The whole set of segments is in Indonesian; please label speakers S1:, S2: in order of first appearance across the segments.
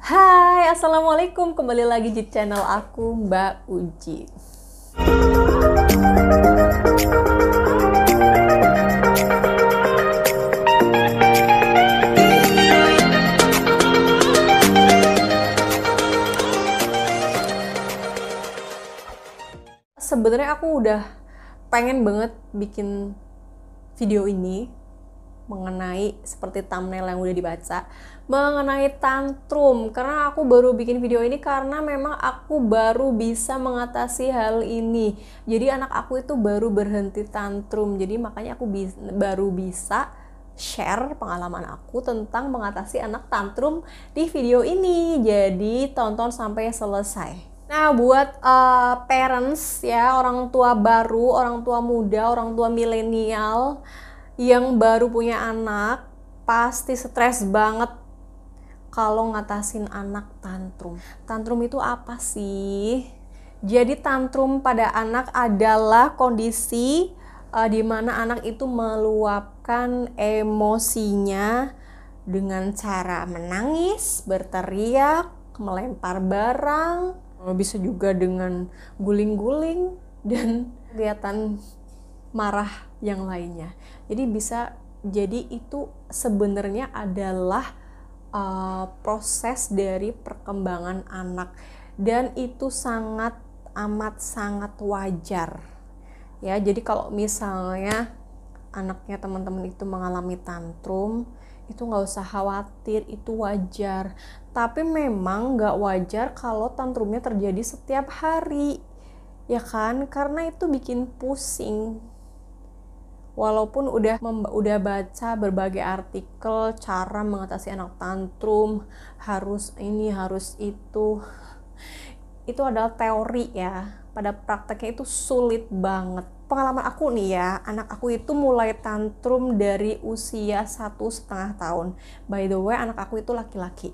S1: Hai, Assalamualaikum. Kembali lagi di channel aku, Mbak Uji. Sebenarnya aku udah pengen banget bikin video ini mengenai seperti thumbnail yang udah dibaca, mengenai tantrum. Karena aku baru bikin video ini karena memang aku baru bisa mengatasi hal ini. Jadi anak aku itu baru berhenti tantrum, jadi makanya aku baru bisa share pengalaman aku tentang mengatasi anak tantrum di video ini. Jadi tonton sampai selesai. Nah, buat parents ya, orang tua baru, orang tua muda, orang tua milenial yang baru punya anak, pasti stres banget kalau ngatasin anak tantrum. Tantrum itu apa sih? Jadi tantrum pada anak adalah kondisi di mana anak itu meluapkan emosinya dengan cara menangis, berteriak, melempar barang, bisa juga dengan guling-guling dan kelihatan marah yang lainnya. Jadi itu sebenarnya adalah proses dari perkembangan anak, dan itu sangat amat sangat wajar ya. Jadi kalau misalnya anaknya teman-teman itu mengalami tantrum, itu nggak usah khawatir, itu wajar. Tapi memang nggak wajar kalau tantrumnya terjadi setiap hari, ya kan? Karena itu bikin pusing. Walaupun udah baca berbagai artikel cara mengatasi anak tantrum, harus ini, harus itu adalah teori ya. Pada prakteknya itu sulit banget. Pengalaman aku nih ya, anak aku itu mulai tantrum dari usia 1,5 tahun. By the way, anak aku itu laki-laki.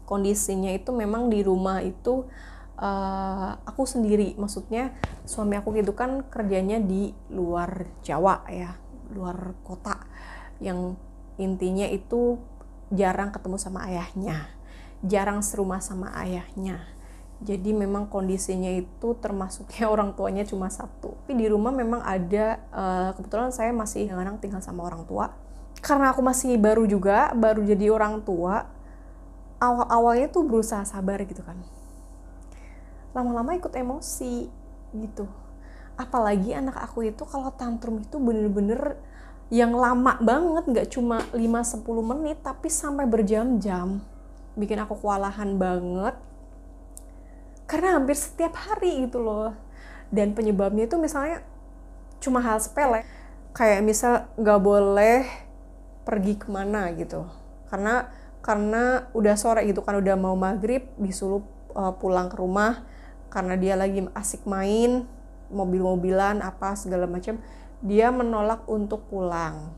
S1: Kondisinya itu memang di rumah itu aku sendiri, maksudnya suami aku gitu kan kerjanya di luar Jawa ya, luar kota, yang intinya itu jarang ketemu sama ayahnya, jarang serumah sama ayahnya. Jadi memang kondisinya itu termasuknya orang tuanya cuma satu. Tapi di rumah memang ada, kebetulan saya masih kadang tinggal sama orang tua. Karena aku masih baru jadi orang tua, awal-awalnya tuh berusaha sabar gitu kan. Lama-lama ikut emosi gitu. Apalagi anak aku itu kalau tantrum itu bener-bener yang lama banget, gak cuma 5-10 menit, tapi sampai berjam-jam. Bikin aku kewalahan banget. Karena hampir setiap hari gitu loh. Dan penyebabnya itu misalnya cuma hal sepele. Kayak misal gak boleh pergi kemana gitu. Karena udah sore gitu kan, udah mau maghrib, disuruh pulang ke rumah. Karena dia lagi asik main, mobil-mobilan, apa segala macam, dia menolak untuk pulang.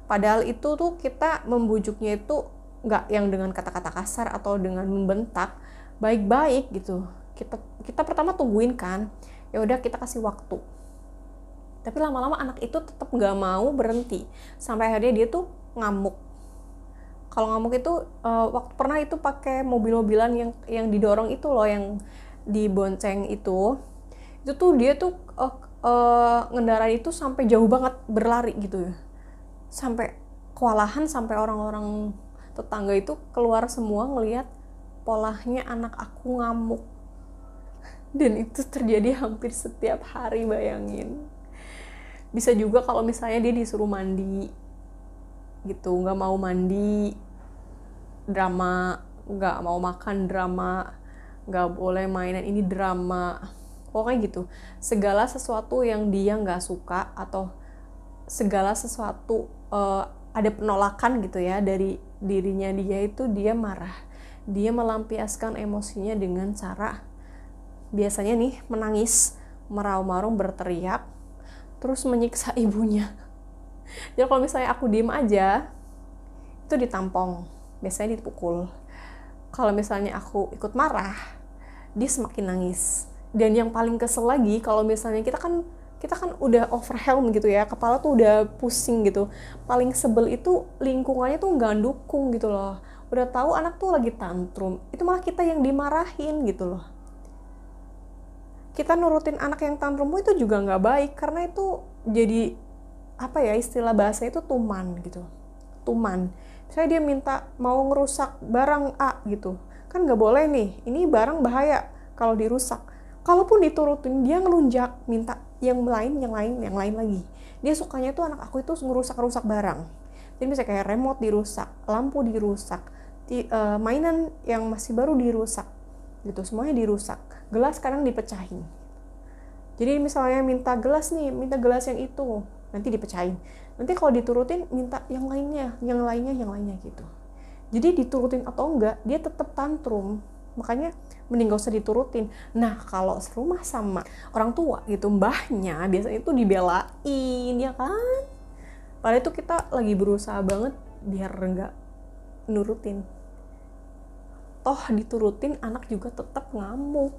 S1: Padahal itu tuh kita membujuknya itu nggak yang dengan kata-kata kasar atau dengan membentak, baik-baik gitu. Kita pertama tungguin kan, ya udah kita kasih waktu. Tapi lama-lama anak itu tetap nggak mau berhenti, sampai akhirnya dia tuh ngamuk. Kalau ngamuk itu waktu pernah itu pakai mobil-mobilan yang didorong itu loh, yang dibonceng itu tuh dia tuh ngendarain itu sampai jauh banget, berlari gitu ya, sampai kewalahan, sampai orang-orang tetangga itu keluar semua ngelihat polanya anak aku ngamuk. Dan itu terjadi hampir setiap hari, bayangin. Bisa juga kalau misalnya dia disuruh mandi gitu, nggak mau mandi, drama, nggak mau makan, drama, nggak boleh mainan, ini drama, pokoknya gitu. Segala sesuatu yang dia nggak suka atau segala sesuatu ada penolakan gitu ya dari dirinya dia, itu dia marah. Dia melampiaskan emosinya dengan cara biasanya nih menangis, meraung-raung, berteriak, terus menyiksa ibunya. Jadi kalau misalnya aku diem aja, itu ditampong, biasanya dipukul. Kalau misalnya aku ikut marah, dia semakin nangis. Dan yang paling kesel lagi, kalau misalnya kita kan udah overwhelmed gitu ya, kepala tuh udah pusing gitu. Paling sebel itu lingkungannya tuh nggak dukung gitu loh. udah tahu anak tuh lagi tantrum, itu malah kita yang dimarahin gitu loh. Kita nurutin anak yang tantrum itu juga nggak baik, karena itu jadi apa ya, istilah bahasa itu tuman gitu. Tuman. Misalnya dia minta mau ngerusak barang A gitu, kan nggak boleh nih, ini barang bahaya kalau dirusak. Kalaupun diturutin, dia ngelunjak minta yang lain lagi. Dia sukanya tuh anak aku itu ngerusak-rusak barang. Jadi misalnya kayak remote dirusak, lampu dirusak, mainan yang masih baru dirusak gitu, semuanya dirusak. Gelas kadang dipecahin. Jadi misalnya minta gelas yang itu, nanti dipecahin. Nanti kalau diturutin minta yang lainnya gitu. Jadi diturutin atau enggak, dia tetap tantrum. Makanya mending gak usah diturutin. Nah, kalau serumah sama orang tua gitu, mbahnya biasanya itu dibelain, ya kan? Padahal itu kita lagi berusaha banget biar enggak nurutin. Toh diturutin, anak juga tetap ngamuk.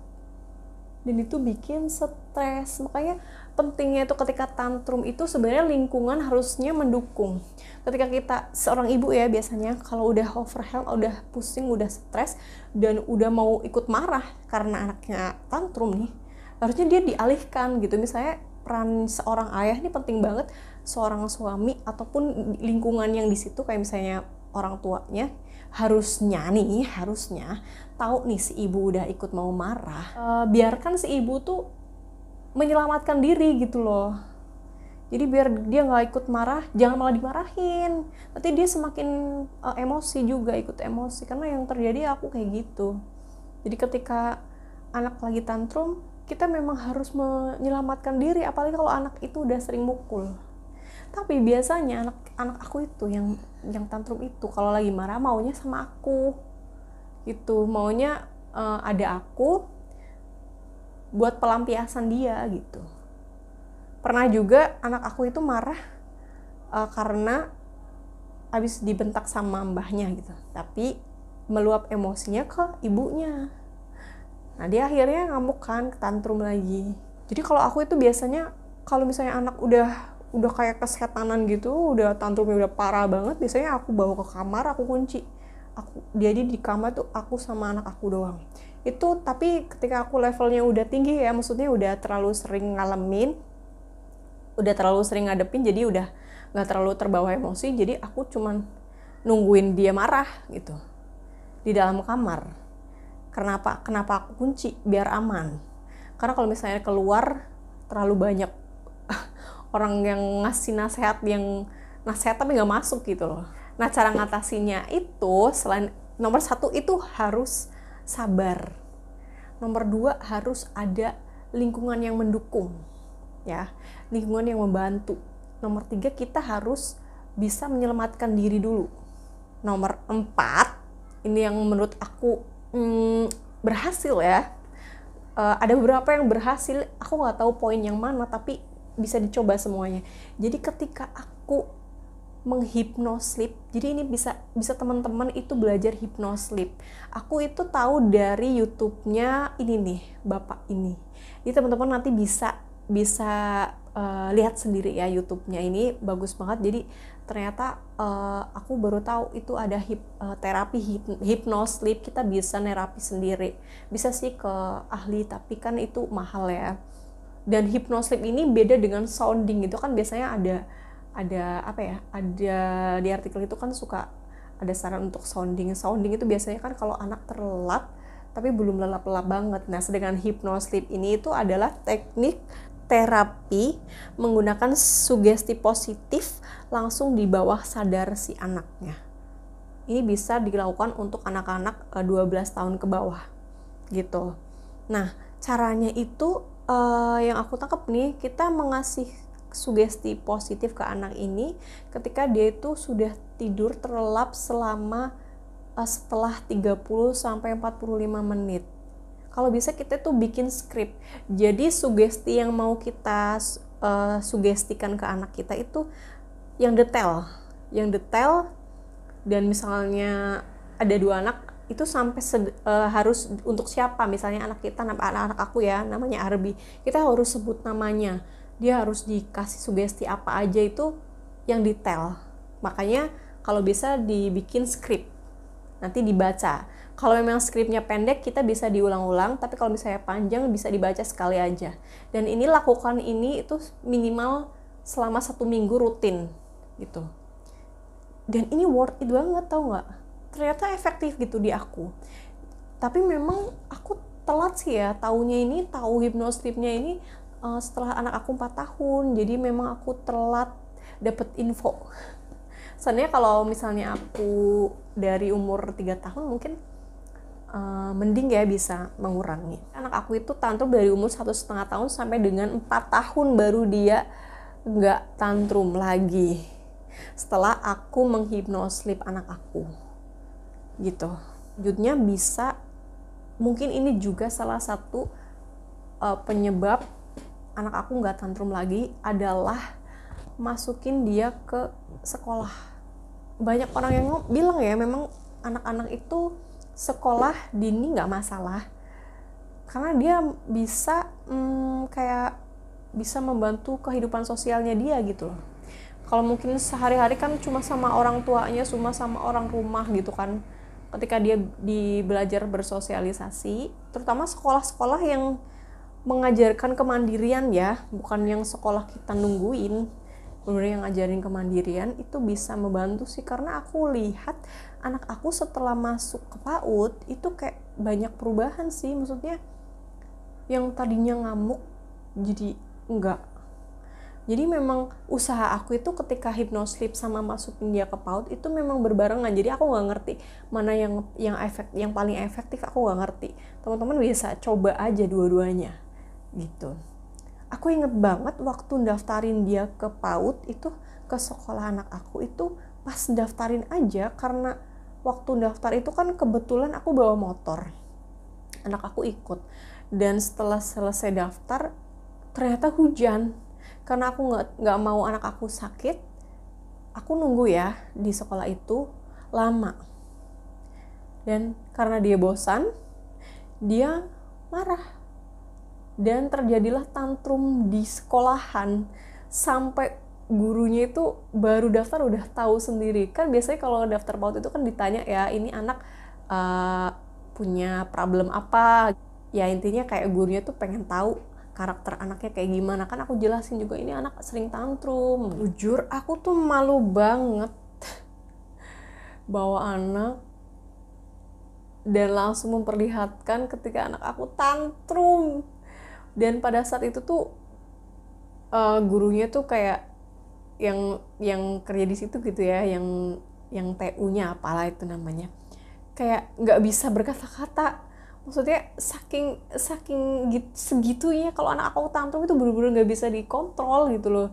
S1: Dan itu bikin stres. Makanya pentingnya itu ketika tantrum itu sebenarnya lingkungan harusnya mendukung. Ketika kita seorang ibu ya, biasanya kalau udah overwhelmed, udah pusing, udah stres, dan udah mau ikut marah karena anaknya tantrum nih, harusnya dia dialihkan gitu. Misalnya peran seorang ayah ini penting banget, seorang suami ataupun lingkungan yang di situ kayak misalnya orang tuanya harusnya tahu nih si ibu udah ikut mau marah, biarkan si ibu tuh menyelamatkan diri gitu loh. Jadi biar dia nggak ikut marah, jangan malah dimarahin. Nanti dia semakin emosi juga, ikut emosi. Karena yang terjadi aku kayak gitu. Jadi ketika anak lagi tantrum, kita memang harus menyelamatkan diri, apalagi kalau anak itu udah sering mukul. Tapi biasanya anak aku itu yang tantrum itu kalau lagi marah maunya sama aku gitu, maunya ada aku buat pelampiasan dia gitu. Pernah juga anak aku itu marah karena habis dibentak sama mbahnya gitu, tapi meluap emosinya ke ibunya. Nah dia akhirnya ngamuk kan, tantrum lagi. Jadi kalau aku itu biasanya kalau misalnya anak udah kayak kesetanan gitu, udah tantrumnya udah parah banget, biasanya aku bawa ke kamar, aku kunci. Jadi di kamar tuh aku sama anak aku doang. Itu tapi ketika aku levelnya udah tinggi ya, maksudnya udah terlalu sering ngalamin, udah terlalu sering ngadepin, jadi udah gak terlalu terbawa emosi, jadi aku cuman nungguin dia marah gitu di dalam kamar. Kenapa aku kunci? Biar aman. Karena kalau misalnya keluar terlalu banyak orang yang ngasih nasihat tapi nggak masuk gitu loh. Nah cara ngatasinya itu selain nomor 1 itu harus sabar. Nomor 2 harus ada lingkungan yang mendukung, ya, lingkungan yang membantu. Nomor 3 kita harus bisa menyelamatkan diri dulu. Nomor 4 ini yang menurut aku berhasil ya. Ada beberapa yang berhasil, aku nggak tahu poin yang mana, tapi bisa dicoba semuanya. Jadi ketika aku menghipnosleep, jadi ini bisa teman-teman itu belajar hipnosleep. Aku itu tahu dari YouTube-nya ini nih, Bapak ini. Jadi teman-teman nanti bisa lihat sendiri ya, YouTube-nya ini bagus banget. Jadi ternyata aku baru tahu itu ada terapi hipnosleep, kita bisa nerapi sendiri. Bisa sih ke ahli, tapi kan itu mahal ya. Dan hipnosleep ini beda dengan sounding, itu kan biasanya ada apa ya, ada di artikel itu kan suka ada saran untuk sounding itu biasanya kan kalau anak terlelap tapi belum lelap-lelap banget. Nah sedangkan hipnosleep ini itu adalah teknik terapi menggunakan sugesti positif langsung di bawah sadar si anaknya. Ini bisa dilakukan untuk anak-anak 12 tahun ke bawah gitu. Nah caranya itu yang aku tangkap nih, kita mengasih sugesti positif ke anak ini ketika dia itu sudah tidur terlelap selama setelah 30-45 menit. Kalau bisa kita tuh bikin skrip. Jadi sugesti yang mau kita sugestikan ke anak kita itu yang detail. Dan misalnya ada 2 anak, itu sampai harus untuk siapa, misalnya anak aku ya namanya Arbi, kita harus sebut namanya, dia harus dikasih sugesti apa aja itu yang detail. Makanya kalau bisa dibikin skrip, nanti dibaca. Kalau memang skripnya pendek kita bisa diulang-ulang, tapi kalau misalnya panjang bisa dibaca sekali aja. Dan ini lakukan ini itu minimal selama 1 minggu rutin gitu. Dan ini worth it banget, tau nggak? Ternyata efektif gitu di aku. Tapi memang aku telat sih ya, tahu hypnosleepnya ini setelah anak aku 4 tahun. Jadi memang aku telat dapet info. Sebenarnya kalau misalnya aku dari umur 3 tahun mungkin mending ya bisa mengurangi. Anak aku itu tantrum dari umur 1,5 tahun sampai dengan 4 tahun baru dia nggak tantrum lagi. Setelah aku menghipnosleep anak aku. Gitu. Judnya bisa, mungkin ini juga salah satu penyebab anak aku nggak tantrum lagi adalah masukin dia ke sekolah. Banyak orang yang bilang ya memang anak-anak itu sekolah dini nggak masalah karena dia bisa kayak bisa membantu kehidupan sosialnya dia gitu loh. Kalau mungkin sehari-hari kan cuma sama orang tuanya, cuma sama orang rumah gitu kan. Ketika dia belajar bersosialisasi, terutama sekolah-sekolah yang mengajarkan kemandirian ya, bukan yang sekolah kita nungguin, bener-bener yang ngajarin kemandirian, itu bisa membantu sih. Karena aku lihat anak aku setelah masuk ke PAUD itu kayak banyak perubahan sih. Maksudnya yang tadinya ngamuk jadi enggak. Jadi memang usaha aku itu ketika hypnosleep sama masukin dia ke PAUD itu memang berbarengan. Jadi aku nggak ngerti mana yang paling efektif, aku nggak ngerti. Teman-teman bisa coba aja dua-duanya gitu. Aku inget banget waktu daftarin dia ke PAUD itu, ke sekolah anak aku itu pas daftarin aja, karena waktu daftar itu kan kebetulan aku bawa motor, anak aku ikut. Dan setelah selesai daftar ternyata hujan. Karena aku nggak mau anak aku sakit, aku nunggu ya di sekolah itu lama. Dan karena dia bosan, dia marah. Dan terjadilah tantrum di sekolahan sampai gurunya itu baru daftar udah tahu sendiri. Kan biasanya kalau daftar PAUD itu kan ditanya ya, ini anak punya problem apa. Ya intinya kayak gurunya tuh pengen tahu karakter anaknya kayak gimana. Kan aku jelasin juga ini anak sering tantrum. Jujur aku tuh malu banget bawa anak dan langsung memperlihatkan ketika anak aku tantrum. Dan pada saat itu tuh gurunya tuh kayak yang kerja di situ gitu ya, yang TU-nya apalah itu namanya, kayak nggak bisa berkata-kata. Maksudnya saking segitunya kalau anak aku tantrum itu bener-bener nggak bisa dikontrol gitu loh.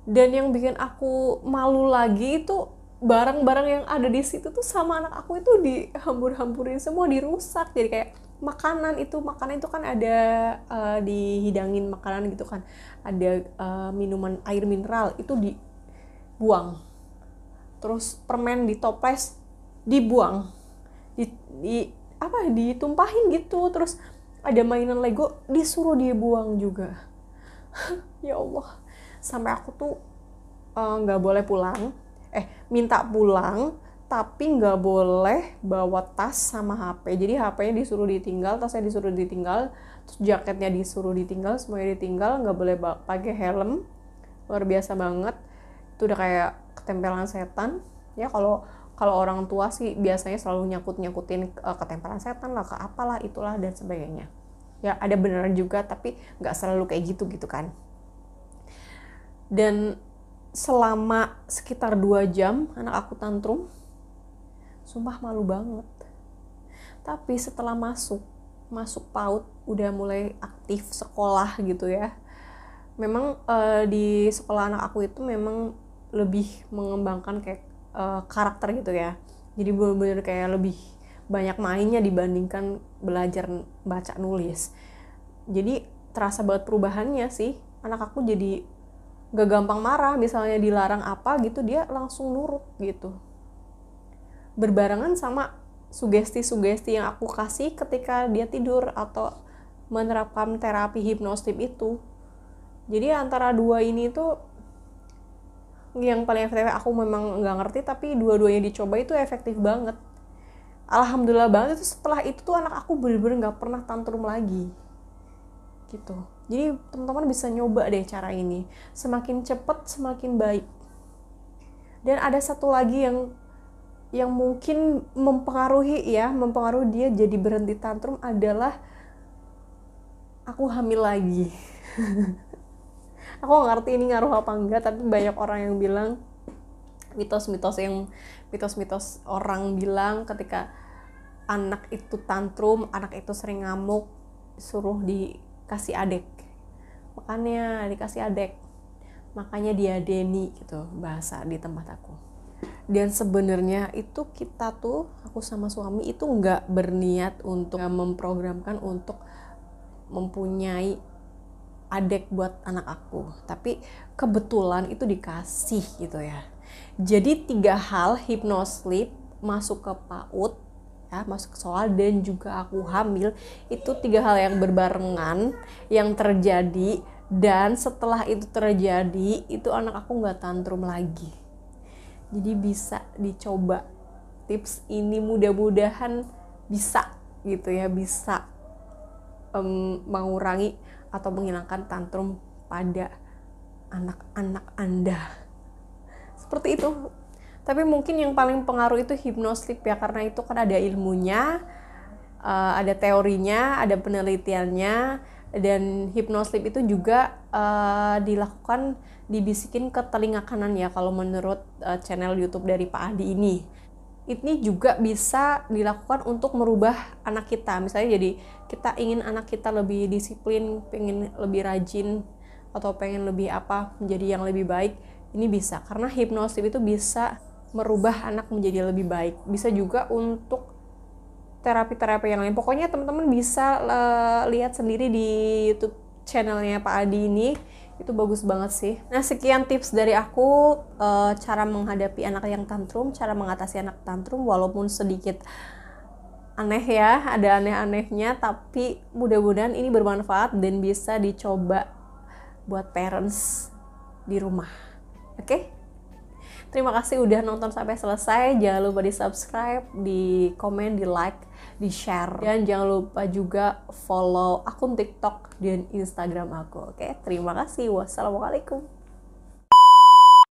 S1: Dan yang bikin aku malu lagi itu barang-barang yang ada di situ tuh sama anak aku itu dihambur-hamburin semua, dirusak. Jadi kayak makanan itu kan ada dihidangin makanan gitu kan, ada minuman air mineral itu dibuang, terus permen ditoples dibuang, ditumpahin gitu, terus ada mainan Lego disuruh dia buang juga. Ya Allah, sampai aku tuh nggak boleh pulang, minta pulang tapi nggak boleh bawa tas sama HP. Jadi HP-nya disuruh ditinggal, tasnya disuruh ditinggal, terus jaketnya disuruh ditinggal, semuanya ditinggal, nggak boleh pakai helm. Luar biasa banget. Itu udah kayak ketempelan setan. Ya kalau orang tua sih biasanya selalu nyangkut-nyangkutin ketempelan setan lah, ke apalah, itulah dan sebagainya. Ya ada beneran juga, tapi nggak selalu kayak gitu kan. Dan selama sekitar 2 jam anak aku tantrum. Sumpah malu banget. Tapi setelah masuk PAUD, udah mulai aktif sekolah gitu ya. Memang di sekolah anak aku itu memang lebih mengembangkan kayak karakter gitu ya. Jadi bener-bener kayak lebih banyak mainnya dibandingkan belajar baca nulis. Jadi terasa banget perubahannya sih. Anak aku jadi gak gampang marah, misalnya dilarang apa gitu dia langsung nurut gitu. Berbarengan sama sugesti-sugesti yang aku kasih ketika dia tidur atau menerapkan terapi hypnosleep itu. Jadi antara dua ini tuh yang paling efektif, aku memang nggak ngerti, tapi dua-duanya dicoba itu efektif banget. alhamdulillah banget itu setelah itu tuh anak aku bener-bener gak pernah tantrum lagi gitu. Jadi teman-teman bisa nyoba deh cara ini, semakin cepet semakin baik. Dan ada satu lagi yang mungkin mempengaruhi dia jadi berhenti tantrum adalah aku hamil lagi. Aku gak ngerti ini ngaruh apa enggak, tapi banyak orang yang bilang, mitos-mitos orang bilang ketika anak itu tantrum, anak itu sering ngamuk, suruh dikasih adek. Makanya dikasih adek, makanya diadeni gitu bahasa di tempat aku. Dan sebenarnya itu aku sama suami itu nggak berniat untuk memprogramkan untuk mempunyai adek buat anak aku, tapi kebetulan itu dikasih gitu ya. Jadi 3 hal, hypnosleep, masuk ke PAUD ya, masuk ke sekolah, dan juga aku hamil, itu 3 hal yang berbarengan yang terjadi. Dan setelah itu terjadi, itu anak aku nggak tantrum lagi. Jadi bisa dicoba tips ini, mudah-mudahan bisa gitu ya, bisa mengurangi atau menghilangkan tantrum pada anak-anak Anda. Seperti itu. Tapi mungkin yang paling pengaruh itu hypnosleep ya, karena itu kan ada ilmunya, ada teorinya, ada penelitiannya. Dan hypnosleep itu juga dilakukan, dibisikin ke telinga kanan ya, kalau menurut channel YouTube dari Pak Adi ini. Ini juga bisa dilakukan untuk merubah anak kita. Misalnya jadi kita ingin anak kita lebih disiplin, pengen lebih rajin, atau pengen lebih menjadi yang lebih baik. Ini bisa, karena hypnosleep itu bisa merubah anak menjadi lebih baik. Bisa juga untuk terapi-terapi yang lain. Pokoknya teman-teman bisa lihat sendiri di YouTube channelnya Pak Adi ini. Itu bagus banget sih. Nah, sekian tips dari aku, cara menghadapi anak yang tantrum, cara mengatasi anak tantrum, walaupun sedikit aneh ya, ada aneh-anehnya, tapi mudah-mudahan ini bermanfaat dan bisa dicoba buat parents di rumah. Oke? Terima kasih udah nonton sampai selesai. Jangan lupa di subscribe, di komen, di like, di share. Dan jangan lupa juga follow akun TikTok dan Instagram aku. Oke? Terima kasih. Wassalamualaikum.